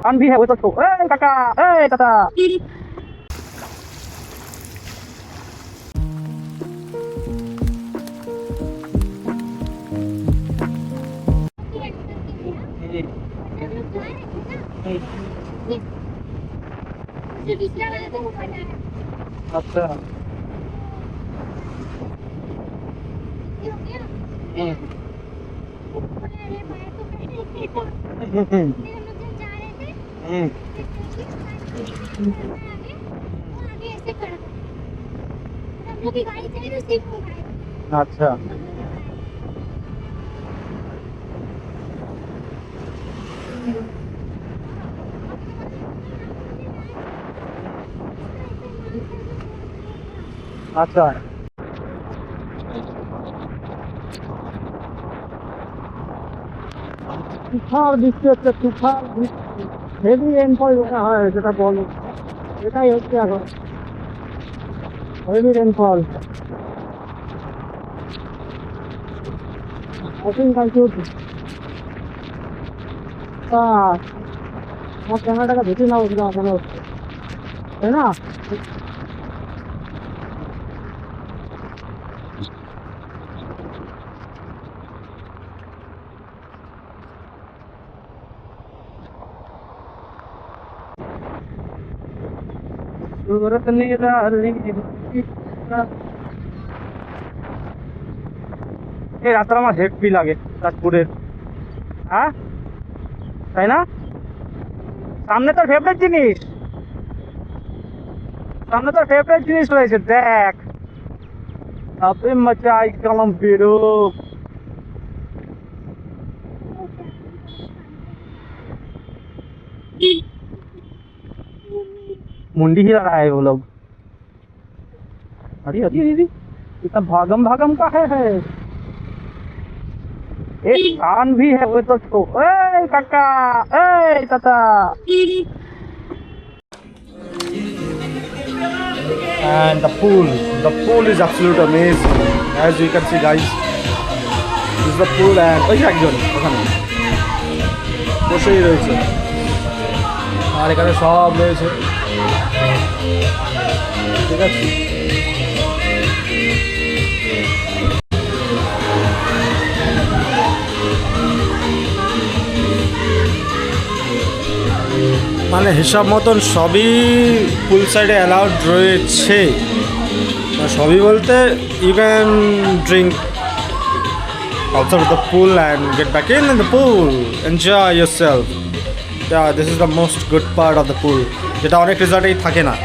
कान भी है वो तो ए काका ए काका अच्छा अच्छा अच्छा তুষার বৃষ্টি হচ্ছে তুষার বৃষ্টি হেভি রেনফল যেটা হয় সেটা বলো এটাই হচ্ছে এখন হেভি রেনফল ওপেন কালচুর আমার ক্যামেরাটাকে ভেতরে না উঠে মনে হচ্ছে তাই না सूरत निराली এই রাস্তাটা আমার হেভি লাগে তাজপুরের হ্যাঁ তাই না সামনে তোর ফেভারিট জিনিস রয়েছে দেখ আপনি মচাই কলম বেরো मुंडी हिला रहा है वो लोग अरे अरे अरे इतना भागम भागम का है एक कान भी है वो तो ए काका ए ताता And the pool is absolute amazing. As you can see guys, this is the pool and ওই যে একজন ওখানে বসেই রয়েছে আর এখানে সব রয়েছে ঠিক আছে মানে হিসাব মতন সবই পুল সাইডে অ্যালাউড রয়েছে সবই বলতে you can drink outside of the pool and get back in the pool enjoy yourself. Yeah, this is the most good part of the pool যেটা অনেক রিসর্টেই থাকে না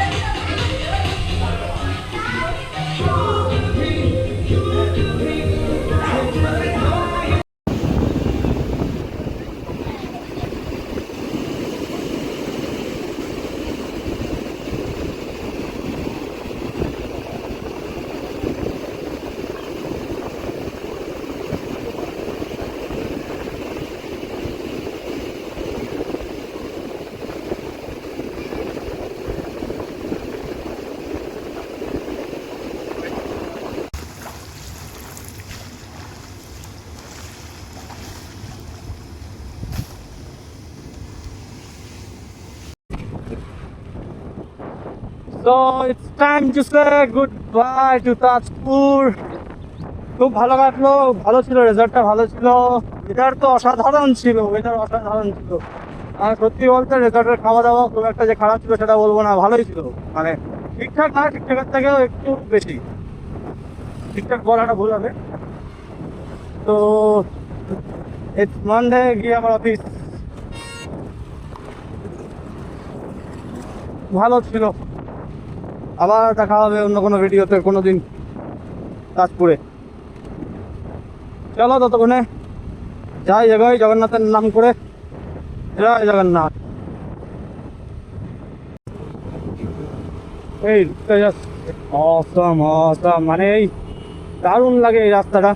So it's time to say goodbye to Tajpur খুব ভালো কাটলো ভালো ছিল রেজাল্টটা ভালো ছিল ওয়েদার তো অসাধারণ ছিল আর সত্যি বলতে রেজাল্টের খাওয়া দাওয়া খুব একটা যে খারাপ ছিল সেটা বলবো না ভালোই ছিল মানে ঠিকঠাক না ঠিকঠাকের থেকেও একটু বেশি ঠিকঠাক বলাটা ভুল হবে তো ইটস মানডে গিয়ে আমার অফিস ভালো ছিল আবার দেখা হবে অন্য কোনো ভিডিওতে কোনো দিন তাজপুরে চলো ততক্ষণে যাই জায়গায় জগন্নাথের নাম করে জয় জগন্নাথ এই অসম মানে এই দারুণ লাগে এই রাস্তাটা